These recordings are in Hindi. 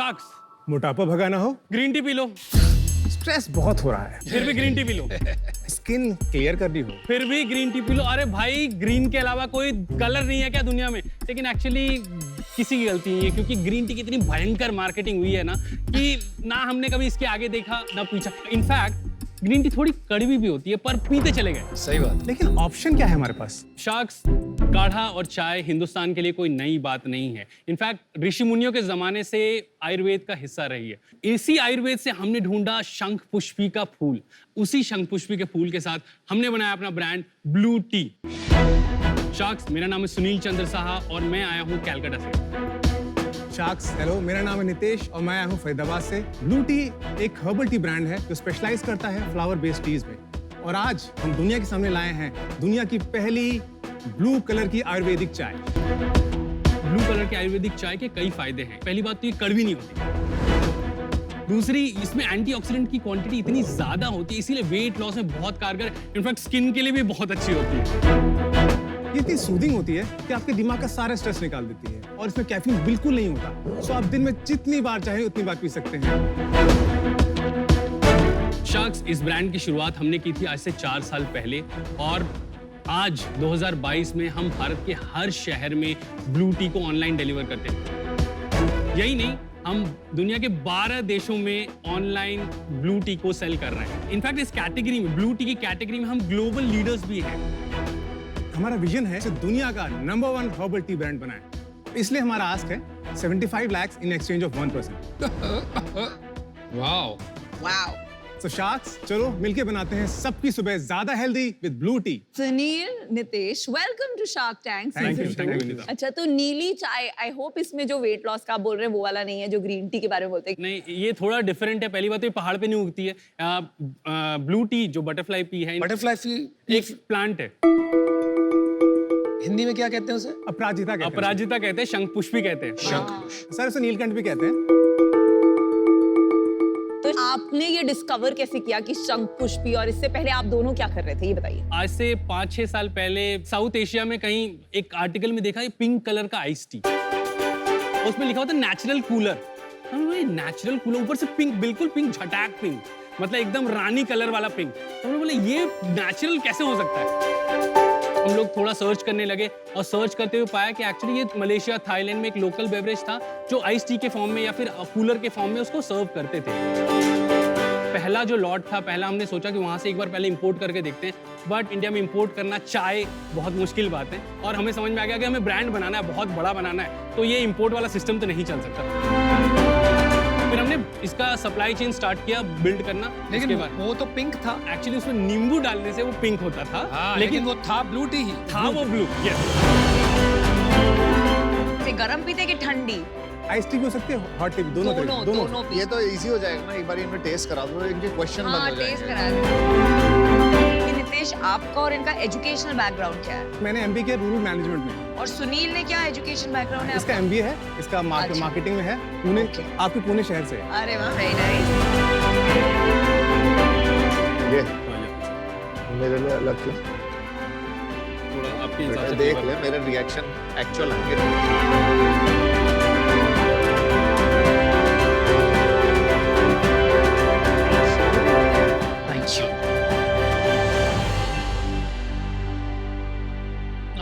शार्क्स, मोटापा भगाना हो, green tea P low, stress बहुत हो रहा है, फिर भी green tea P low, skin clear करनी हो, फिर भी ग्रीन टी पी लो। अरे भाई, ग्रीन के अलावा कोई कलर नहीं है क्या दुनिया में? लेकिन एक्चुअली किसी की गलती नहीं है, क्योंकि ग्रीन टी की इतनी भयंकर मार्केटिंग हुई है ना कि ना हमने कभी इसके आगे देखा ना पीछा। इनफैक्ट ग्रीन टी थोड़ी कड़वी भी होती है, पर पीते चले गए। सही बात। लेकिन ऑप्शन क्या है हमारे पास? शार्क्स, काढ़ा और चाय हिंदुस्तान के लिए कोई नई बात नहीं है। इनफैक्ट ऋषि मुनियों के जमाने से आयुर्वेद का हिस्सा रही है। इसी आयुर्वेद से हमने ढूंढा शंख पुष्पी का फूल। उसी शंख पुष्पी के फूल के साथ हमने बनाया अपना ब्रांड ब्लू टी। शार्क्स, मेरा नाम है सुनील चंद्र साहा और मैं आया हूँ कैलकाटा से। शार्क्स, हेलो, मेरा नाम है नितेश और मैं आया हूँ फरीदाबाद से। ब्लू टी एक हर्बल टी ब्रांड है जो स्पेशलाइज करता है फ्लावर बेस्ड टीज में। और आज हम दुनिया के सामने लाए हैं दुनिया की पहली ब्लू कलर की आयुर्वेदिक चाय। ब्लू कलर के आयुर्वेदिक चाय के कई फायदे हैं। पहली बात तो ये कड़वी नहीं होती। दूसरी, इसमें एंटीऑक्सीडेंट की क्वांटिटी इतनी ज्यादा होती है, इसीलिए वेट लॉस में बहुत कारगर, इनफैक्ट स्किन के लिए भी बहुत अच्छी होती है। ये इतनी सूदिंग होती है कि आपके दिमाग का सारा स्ट्रेस निकाल देती है और इसमें कैफीन बिल्कुल नहीं होता। सो आप दिन में जितनी बार चाहे उतनी बार पी सकते हैं। शार्क्स, इस ब्रांड की शुरुआत हमने की थी आज से 4 साल पहले और आज 2022 में हम भारत के हर शहर में ब्लू टी को ऑनलाइन डिलीवर करते हैं। यही नहीं, हम दुनिया के 12 देशों में ऑनलाइन ब्लू टी को सेल कर रहे हैं। इनफैक्ट इस कैटेगरी में, ब्लू टी की कैटेगरी में हम ग्लोबल लीडर्स भी हैं। हमारा विजन है कि दुनिया का नंबर 1 हर्बल टी ब्रांड बनाएं। इसलिए हमारा आस्क है 75 lakhs in exchange of 1%। Wow. Wow. So sharks, चलो मिलके बनाते हैं सबकी सुबह ज्यादा healthy with blue T. Sunil, Nitesh, welcome to Shark Tank Thank you, season thank you, 2। Vinita। अच्छा, तो नीली चाय, आई होप इसमें जो वेट लॉस का आप बोल रहे हैं वो वाला नहीं है जो ग्रीन टी के बारे में बोलते हैं। नहीं, ये थोड़ा डिफरेंट है। पहली बात तो ये पहाड़ पे नहीं उगती है। ब्लू टी जो बटरफ्लाई पी है, बटरफ्लाई फी एक प्लांट है। हिंदी में क्या कहते हैं उसे? अपराजिता कहते हैं। अपराजिता कहते हैं, शंख पुष्पी कहते हैं। शंखपुष्प। सर, उसे नीलकंठ भी कहते हैं। तो आपने ये डिस्कवर कैसे किया कि शंख पुष्पी, और इससे पहले आप दोनों क्या कर रहे थे ये बताइए। आज से 5-6 साल पहले साउथ एशिया में कहीं एक आर्टिकल में देखा, ये पिंक कलर का आइस टी, उसमें लिखा होता नेचुरल कूलर। नेचुरल कूलर, ऊपर से पिंक, बिल्कुल पिंक, झटाक पिंक, मतलब एकदम रानी कलर वाला पिंक। तो हम बोले ये नेचुरल कैसे हो सकता है? हम लोग थोड़ा सर्च करने लगे और सर्च करते हुए पाया कि एक्चुअली ये मलेशिया, थाईलैंड में एक लोकल बेवरेज था जो आइस टी के फॉर्म में या फिर कूलर के फॉर्म में उसको सर्व करते थे। पहला जो लॉट था, पहला हमने सोचा कि वहां से एक बार पहले इंपोर्ट करके देखते हैं, बट इंडिया में इंपोर्ट करना चाय बहुत मुश्किल बात है और हमें समझ में आ गया कि हमें ब्रांड बनाना है, बहुत बड़ा बनाना है, तो ये इंपोर्ट वाला सिस्टम तो नहीं चल सकता। फिर हमने इसका सप्लाई चेन स्टार्ट किया बिल्ड करना। लेकिन वो तो पिंक था। एक्चुअली उसमें नींबू डालने से वो पिंक होता था। हाँ, लेकिन वो था ब्लू टी ही। था वो ब्लू। गरम पीते कि ठंडी? आइस टी भी हो सकती है, हॉट टी भी, दोनों दोनों ये तो इजी हो जाएगा ना, एक बार इनमें टेस्ट करा दो, इनके क्वेश्चन हाँ, बंद हो टेस्ट जाएंगे। करा दो। नितेश, आपका और इनका एजुकेशनल बैकग्राउंड क्या है? मैंने MBA किया रूरल मैनेजमेंट में। और सुनील ने क्या एजुकेशन बैकग्राउंड है इसका आपका? MBA है, इसका अच्छा। मार्केटिंग में है, पुणे, आपके पुणे शहर से है। अरे वाह, वेरी नाइस। ये मेरे लिए अलग क्यों? थोड़ा आपके हिसाब से देख ले मेरे रिएक्शन एक्चुअल आएंगे।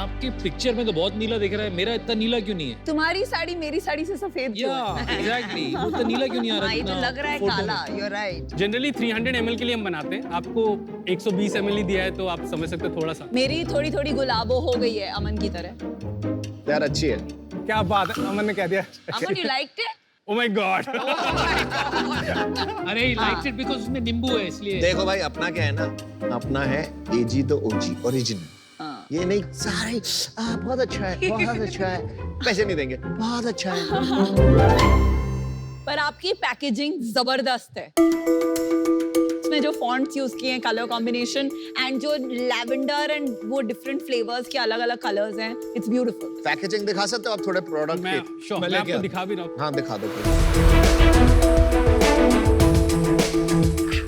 आपकी पिक्चर में तो बहुत नीला दिख रहा है, मेरा इतना नीला क्यों नहीं है? तुम्हारी साड़ी मेरी साड़ी से सफेद क्यों है? एग्जैक्टली, वो तो नीला क्यों नहीं आ रहा? हाँ, ये तो जितना लग रहा है फोटो काला। में। You are right. Generally 300 ml के लिए हम बनाते हैं। आपको 120 ml ही दिया है तो आप समझ सकते हो थोड़ा सा। मेरी थोड़ी थोड़ी गुलाबो हो गई है अमन की तरह। यार अच्छी है। क्या बात है, अमन ने कह दिया। Aman, you liked it? Oh my God! अरे ही लाइक्ड इट बिकॉज़ उसमें नींबू है इसलिए। देखो भाई, अपना क्या है ना, अपना है AG तो OG ओरिजिनल। हाँ। ये नहीं सारे बहुत अच्छा है, बहुत अच्छा है, पैसे नहीं देंगे, बहुत अच्छा है। पर आपकी पैकेजिंग जबरदस्त है। इसमें जो फॉन्ट्स यूज किए हैं, कलर कॉम्बिनेशन एंड जो लैवेंडर एंड वो डिफरेंट फ्लेवर्स के अलग-अलग कलर्स हैं, इट्स ब्यूटीफुल। पैकेजिंग दिखा सकते हो आप थोड़े प्रोडक्ट मैं की? sure, मैं आपको दिखा भी रहा हूँ। हाँ दिखा दो।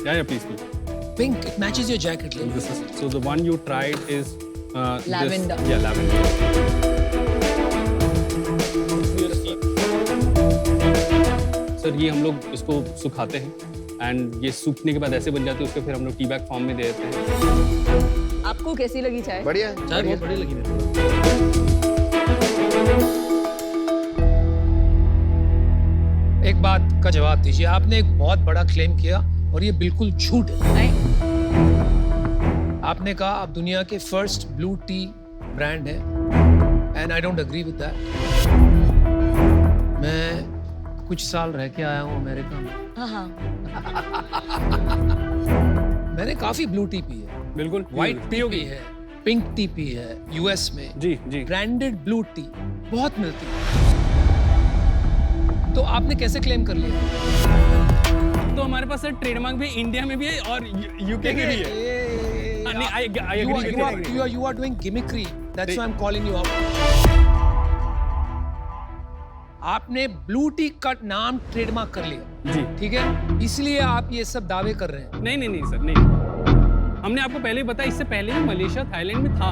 Yeah, please. Pink, it matches your jacket. This is, so the one you tried is Lavender. This, yeah, lavender. Sir ये हम लोग इसको सुखाते हैं एंड ये सूखने के बाद ऐसे बन जाते हैं, उसको फिर हम लोग टी बैग फॉर्म में दे देते हैं। आपको कैसी लगी चाय? बढ़िया है, चाय बढ़िया। बहुत बढ़िया लगी मेरे को। एक बात का जवाब दीजिए, आपने एक बहुत बड़ा क्लेम किया और ये बिल्कुल झूठ है। नहीं, आपने कहा आप दुनिया के फर्स्ट ब्लू टी ब्रांड है and I don't agree with that. मैं कुछ साल रह के आया हूँ अमेरिका में, हाँ हाँ, मैंने काफी ब्लू टी पी है, बिल्कुल व्हाइट टी पी है, पिंक टी पी है, यूएस में जी जी। ब्रांडेड ब्लू टी बहुत मिलती है, तो आपने कैसे क्लेम कर लिया? तो हमारे पास सर ट्रेडमार्क भी इंडिया में भी है और यूके में भी है। नहीं, I agree with you. You are doing gimmickry. That's why I'm calling you out. आपने ब्लू टी का नाम ट्रेडमार्क कर लिया, जी। ठीक है? इसलिए आप ये सब दावे कर रहे हैं। नहीं नहीं नहीं सर, नहीं। हमने आपको पहले ही बताया, इससे पहले ही मलेशिया थाईलैंड में था।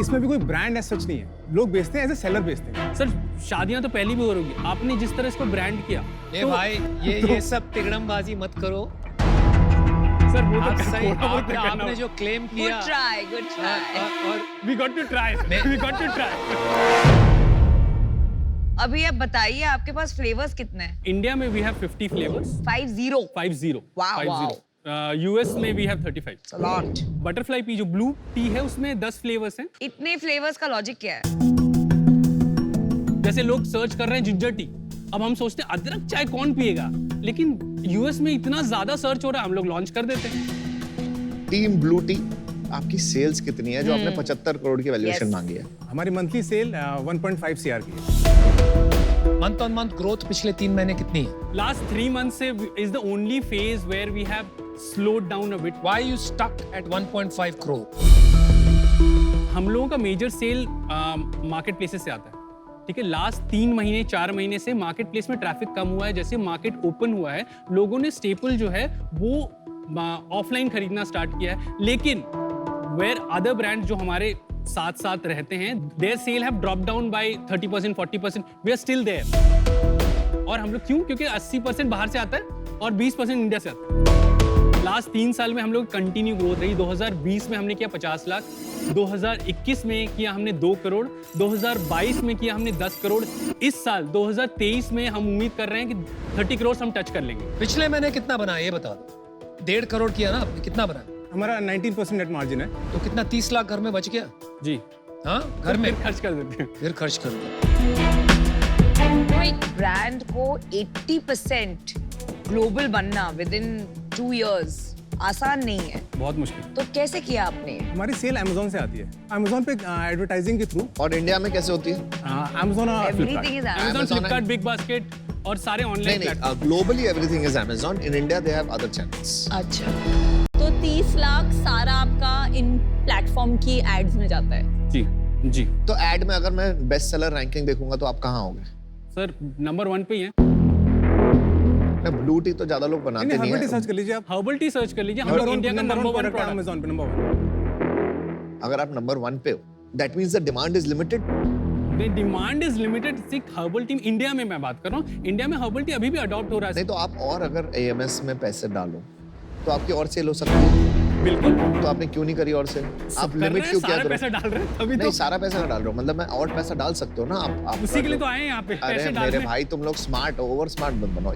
इसमें भी कोई ब्रांड ऐसा सच नहीं है, लोग बेचते हैं, एज ए सेलर बेचते हैं। सर शादियां तो पहली भी हो रही है, आपने जिस तरह इसको ब्रांड किया ए तो- भाई, ये सब तिगड़मबाजी मत करो। सर वो आप तो सही, थोड़ा बहुत करना आपने जो क्लेम good किया try, good try. और we got to try, we got to try. अभी आप बताइए आपके पास फ्लेवर्स कितने हैं? इंडिया में we have 50 flavours, 50 50 Wow, 50। US में we have 35। Lot. Butterfly pea जो ब्लू टी है उसमें 10 फ्लेवर्स हैं। इतने फ्लेवर्स का लॉजिक क्या है? जैसे लोग सर्च कर रहे हैं जिंजर टी, अब हम सोचते हैं अदरक चाय कौन पिएगा, लेकिन यूएस में इतना ज्यादा सर्च हो रहा है, हम लोग लॉन्च कर देते हैं। टीम ब्लू टी, आपकी सेल्स कितनी है जो आपने 75 करोड़ की वैल्यूएशन Yes. मांगी है? हमारी मंथली सेल 1.5 CR की है। मंथ ऑन मंथ ग्रोथ पिछले 3 महीने कितनी है? लास्ट 3 months से is the only phase where we have slowed down a bit. Why you stuck at 1.5 crore? हम लोगों का मेजर सेल मार्केट प्लेसेस से आता है, ठीक है। लास्ट 3 महीने 4 महीने से मार्केट प्लेस में ट्रैफिक कम हुआ है, जैसे मार्केट ओपन हुआ है लोगों ने स्टेपल जो है वो ऑफलाइन खरीदना स्टार्ट किया है। लेकिन वेयर अदर ब्रांड जो हमारे साथ साथ रहते हैं, their sale have drop down by 30% 40%, we are still there. और हम लोग क्यों? क्योंकि 80% बाहर से आता है और 20% इंडिया से आता है। लास्ट 3 साल में हम लोग कंटिन्यू ग्रोथ रही। 2020 में हमने किया 50 लाख, 2021 में किया हमने 2 करोड़, 2022 में किया हमने 10 करोड़। इस साल 2023 में हम उम्मीद कर रहे हैं कि 30 करोड़ हम टच कर लेंगे। पिछले महीने कितना बना ये बता दो। 1.5 करोड़ किया ना आपने, कितना बना? हमारा 19% नेट मार्जिन है। तो कितना 30 लाख घर में बच गया? जी, हाँ, घर में फिर खर्च कर देते हैं। फिर खर्च कर दो। तो एक ब्रांड को 80% ग्लोबल बनना विद इन 2 years आसान नहीं है, बहुत मुश्किल। तो कैसे किया आपने? हमारी सेल अमेजोन से आती है, अमेजोन पे एडवर्टाइजिंग के थ्रू। और इंडिया में कैसे होती है? अमेजोन और everything Flipkart. Is Amazon, Amazon Flipkart, है। बिग बास्केट और सारे नहीं ऑनलाइन नहीं, platform. Globally everything is Amazon, in India they have other channels. अच्छा, तो 30 लाख सारा आपका इन प्लेटफॉर्म की एड्स में जाता है। जी जी तो एड में अगर मैं बेस्ट सेलर रैंकिंग देखूंगा तो आप कहाँ होंगे? सर, नंबर 1 पे ही है। ब्लू टी तो ज्यादा लोग बनाते नहीं हर्बल टी है। सर्च कर लीजिए आप। हर्बल टी सर्च कर लीजिए, हम लोग इंडिया का नंबर 1 प्रोडक्ट है प्रोडक्ट। अमेजोन पे, नंबर 1। अगर आप नंबर 1 पे हो, that means the demand is limited. Demand is limited. सिर्फ हर्बल टी इंडिया में मैं बात कर रहा हूँ, इंडिया में हर्बल टी अभी भी अडॉप्ट हो रहा है। नहीं तो आप और अगर एएमएस में पैसे डालो तो आपकी और सेल हो सकती है। बिल्कुल, तो आपने क्यों नहीं करी और सेल? आप कर लिमिट रहे हैं, क्यों क्या सारा करो? पैसा डाल रहे हैं अभी नहीं, तो। सारा पैसा ना डाल रहा हूँ, मतलब मैं और पैसा डाल सकते हो ना आप उसी के लिए तो आए हैं यहाँ पे, अरे पैसे डाल मेरे रहे हैं। भाई, तुम लोग स्मार्ट हो, ओवर स्मार्ट मत बनो।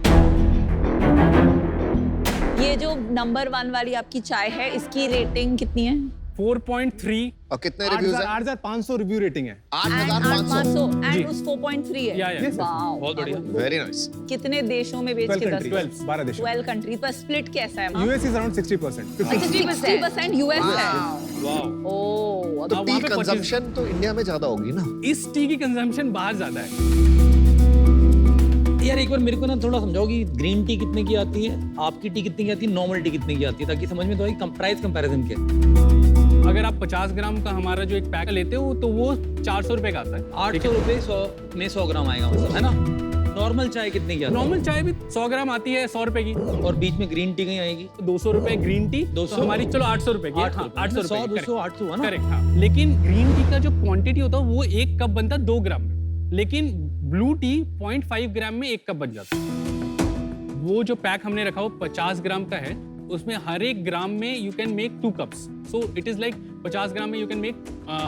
ये जो नंबर 1 वाली आपकी चाय है, इसकी रेटिंग कितनी है? 4.3। और कितने रिव्यूज हैं? 8,500 रिव्यू रेटिंग है। 8,500। 8,500 जी। एंड उस 4.3 है। या वाओ, बहुत बढ़िया। Very nice. कितने देशों में बेच 12 के 10? कंट्रीज, 12 देश। 12 कंट्री पर स्प्लिट कैसा है? US is around 60%। 60% यूएस है। वाओ। ओह, तो अब टी वहाँ पे कंजम्पशन तो इंडिया में ज्यादा होगी ना? इस टी की कंजम्पशन बाहर ज्यादा है। यार एक बार मेरे को ना थोड़ा समझाओ कि ग्रीन टी कितने की आती है, आपकी टी कितने की आती है, नॉर्मल टी कितने की आती है, ताकि समझ में तो आए प्राइस कंपैरिजन के। अगर आप 50 ग्राम का हमारा जो एक पैक लेते हो तो वो 400 रुपए का आता है। 800 रुपए 100 में 100 ग्राम आएगा, मतलब है ना। नॉर्मल चाय कितने की आती है? नॉर्मल चाय भी 100 ग्राम आती है 100 रुपए की। और बीच में ग्रीन टी कहीं आएगी? 200 रुपए ग्रीन टी, 200 तो हमारी चलो 800 रुपए की। 800 800 रुपए 100 200 800 है ना। करेक्ट, हाँ। लेकिन ग्रीन टी का जो क्वांटिटी होता है वो 1 कप बनता है 2 ग्राम में, लेकिन ब्लू टी 0.5 ग्राम में 1 कप बन जाता है। वो जो पैक हमने रखा वो 50 ग्राम का है, उसमें हर एक ग्राम में you can make 2 cups, so it is like 50 ग्राम में यू कैन मेक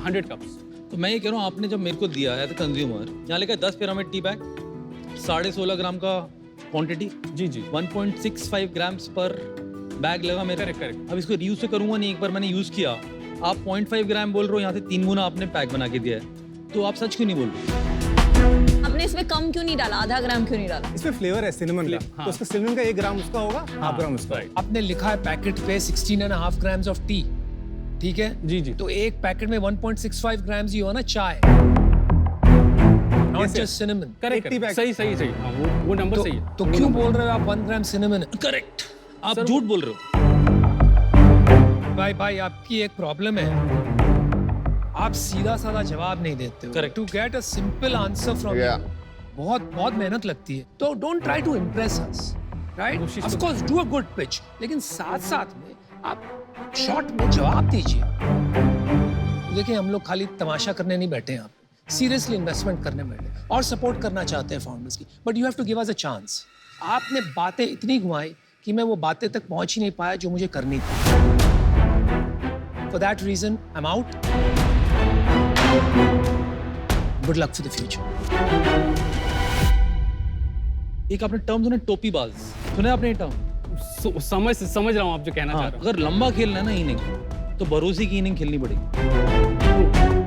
100 कप्स। तो मैं ये कह रहा हूँ, आपने जब मेरे को दिया है कंज्यूमर, यहाँ लिखा है 10 पिरामिड टी बैग, 16.5 ग्राम का क्वांटिटी, जी जी 1.65 ग्राम्स पर बैग लगा मेरे। Correct correct. अब इसको रीयूज से करूंगा नहीं, एक बार मैंने यूज किया, आप 0.5 ग्राम बोल रहे हो, यहाँ से 3 गुना आपने पैक बना के दिया है, तो आप सच क्यों नहीं बोल रहे? आपने इसमें कम क्यों नहीं डाला, आधा ग्राम क्यों नहीं डाला? इसमें फ्लेवर है सिनेमन का, हाँ। तो उसका सिनेमन का 1 ग्राम उसका होगा, हाफ ग्राम उसका होगा। आपने लिखा है पैकेट पे 16.5 ग्राम्स ऑफ टी, ठीक है? जी जी। तो एक पैकेट में 1.65 ग्राम्स ही हो ना चाय, not Yes, just cinnamon. Correct 80 bag. सही सही सही, हाँ, वो नंबर तो, सही है। तो क्यों बोल रहे हो आप 1 ग्राम सिनेमन? करेक्ट, आप झूठ बोल रहे हो। भाई आपकी एक प्रॉब्लम है, आप सीधा साधा जवाब नहीं देते हो। Correct. To get a simple answer from Yeah. बहुत मेहनत लगती है, तो don't try to impress us, right? कोशिश ऑफ तो- course do a good pitch, लेकिन साथ साथ में आप शॉर्ट में जवाब दीजिए। देखिए, हम लोग खाली तमाशा करने नहीं बैठे हैं, यहाँ पे सीरियसली इन्वेस्टमेंट करने बैठे हैं और सपोर्ट करना चाहते हैं फाउंडर्स की, but you have to give us a chance. आपने बातें इतनी घुमाई कि मैं वो बातें तक पहुंच ही नहीं पाया जो मुझे करनी थी। For that reason, I'm out. Good luck for the future. एक आपने टर्म सुने, टोपीबाज, सुने आपने ये टर्म? समझ रहा हूँ आप जो कहना चाह हाँ, रहे हो। अगर लंबा खेलना है ना इनिंग, तो भरोसे की इनिंग खेलनी पड़ेगी।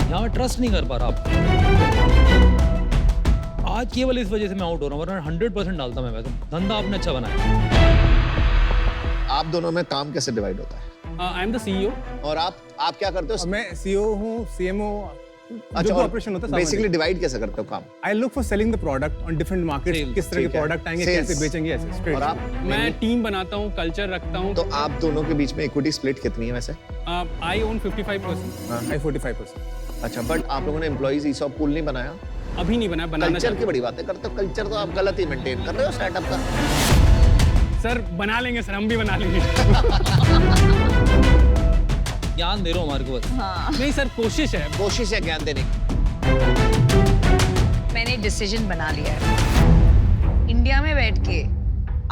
यहाँ मैं ट्रस्ट नहीं कर पा रहा आपको। आज केवल इस वजह से मैं आउट हो रहा हूँ, वरना 100% डालता मैं वैसे। धंधा आपने अच्छा बनाया। आप दोनों में काम कैसे डिवाइड होता है? I am the CEO. और आप क्या करते और हो? मैं CEO हूँ, CMO, जो ऑपरेशन होता है बेसिकली डिवाइड कैसे करते हो काम? I look for selling the product on different markets, Sales, किस तरह के ठीक है। प्रोडक्ट आएंगे, Sales. कैसे बेचेंगे, ऐसे straight. और आप? मैं टीम बनाता हूँ, कल्चर रखता हूँ। तो आप दोनों के बीच में इक्विटी स्प्लिट कितनी है वैसे? आई ओन 55%। I 45%. अच्छा, बट आप लोगों ने एम्प्लॉइज ESOP पूल नहीं बनाया? अभी नहीं बनाया, बनाना कल्चर की चाहता बड़ी बातें करते हो। कल्चर तो आप गलत ही मेंटेन कर रहे हो स्टार्टअप का। हूँ। सर बना लेंगे सर, हम भी बना लेंगे। ज्ञान दे रहा हूँ हमारे को बस। नहीं सर, कोशिश है। कोशिश है ज्ञान देने की। मैंने डिसीजन बना लिया है। इंडिया में बैठ के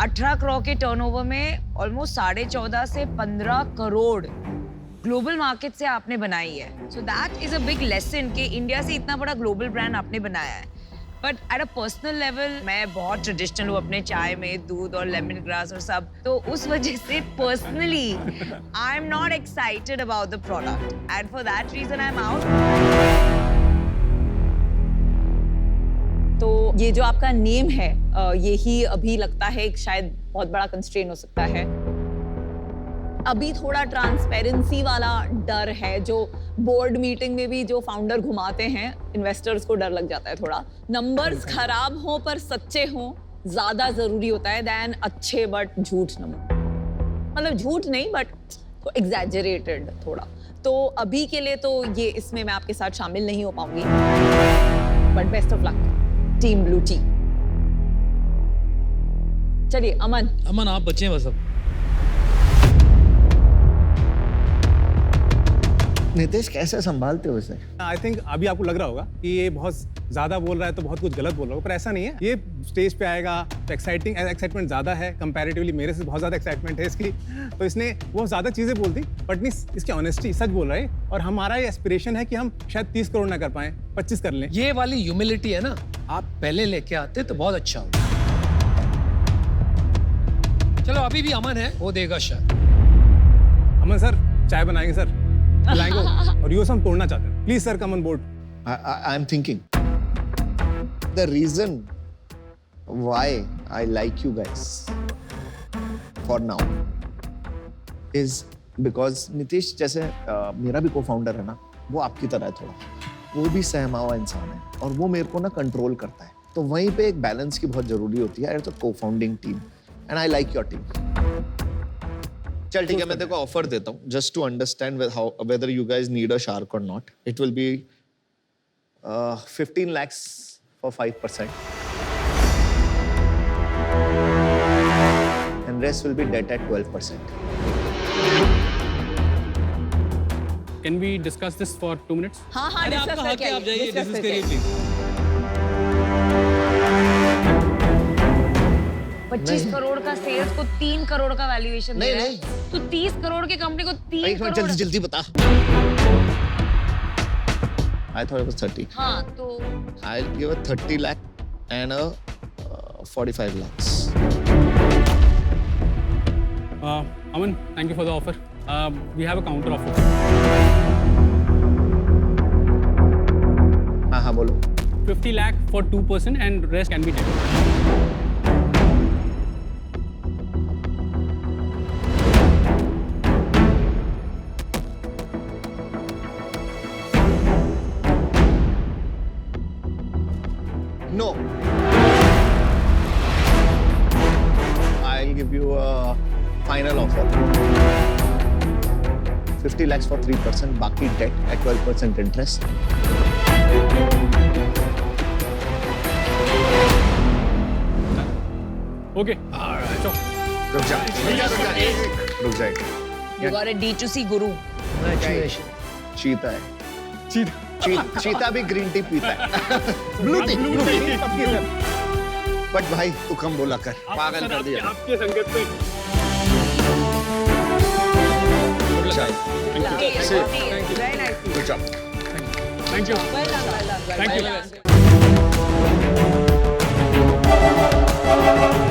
18 करोड़ के टर्नओवर में ऑलमोस्ट 14.5 से 15 करोड़ ग्लोबल मार्केट से आपने बनाई है। So that is a big lesson कि इंडिया से इतना बड़ा ग्लोबल ब्रांड आपने बनाया है। But at a personal level मैं बहुत ट्रेडिशनल हूँ अपने चाय में, दूध और लेमन ग्रास और सब, तो उस वजह से personally I am not excited about the product and for that reason I am out. तो ये जो आपका नेम है, यही अभी लगता है कि शायद बहुत बड़ा कंस्ट्रेन हो सकता है। अभी थोड़ा ट्रांसपेरेंसी वाला डर है, जो बोर्ड मीटिंग में भी जो फाउंडर घुमाते हैं, इन्वेस्टर्स को डर लग जाता है थोड़ा। नंबर्स खराब हो पर सच्चे हो ज्यादा जरूरी होता है देन अच्छे बट झूठ नंबर। मतलब झूठ नहीं बट एग्जैजरेटेड थोड़ा। तो अभी के लिए तो ये इसमें मैं आपके साथ शामिल नहीं हो पाऊंगी, but best of luck team blue T. चलिए अमन आप बचे बस अब। नितेश, कैसे संभालते हो इसे? आई थिंक अभी आपको लग रहा होगा कि ये बहुत ज्यादा बोल रहा है तो बहुत कुछ गलत बोल रहा होगा, पर ऐसा नहीं है। ये स्टेज पे आएगा तो एक्साइटमेंट ज्यादा है कंपैरेटिवली, मेरे से बहुत ज्यादा एक्साइटमेंट है इसकी। तो इसने बहुत ज्यादा चीजें बोल दी, बट नहीं, इसकी ऑनेस्टी सच बोल रहा है। और हमारा ये एस्पिरेशन है कि हम शायद 30 करोड़ ना कर पाए, 25 कर लें। ये वाली ह्यूमिलिटी है ना, आप पहले लेके आते तो बहुत अच्छा होता। चलो अभी भी अमन है, वो देगा शायद। अमन सर चाय बनाएंगे सर, लाएंगे, और यूएस हम तोड़ना चाहते हैं। Please sir come on board. I am thinking the reason why I like you guys for now is because Nitish जैसे मेरा भी को-फाउंडर है ना, वो आपकी तरह है थोड़ा, वो भी सहमा हुआ इंसान है और वो मेरे को ना कंट्रोल करता है। तो वहीं पे एक बैलेंस की बहुत जरूरी होती है as a co-founding team, and I like your team. चल ठीक है, मैं तेरे को ऑफर देता हूँ just to understand whether you guys need a shark or not. It will be 15 lakhs for 5%. And rest will be debt at 12%. Can we discuss this for 2 minutes? हाँ हाँ अरे discuss आपका हक करके है, आप आइए, जाइए discuss डिस्कस करके करिए आइए। प्लीज। 25 करोड़ का सेल्स को 3 करोड़ का वैल्यूएशन दे नहीं, रहा है तो 30 करोड़ की कंपनी को 3 एक मिनट करोड़ जल्दी जल्दी बता I thought it was 30. हाँ तो I'll give a 30 lakh and a 45 lakhs. Aman, thank you for the offer. We have a counter offer. हाँ बोलो 50 lakh for 2% and rest can be taken. No. I'll give you a final offer. 50 lakhs for 3%, बाकी debt at 12% interest. Okay. All right. So, रुक जा you got a D2C guru. Congratulations. चीता है cheat. चीता भी ग्रीन टी पीता है ब्लू टी बट भाई तू कम बोला कर पागल कर दिया आपके संगत पे. Very nice. Good job. Thank you. Well done, well done, well Thank done.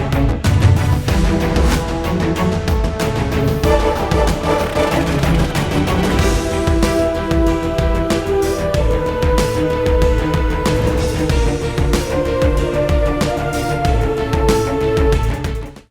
you.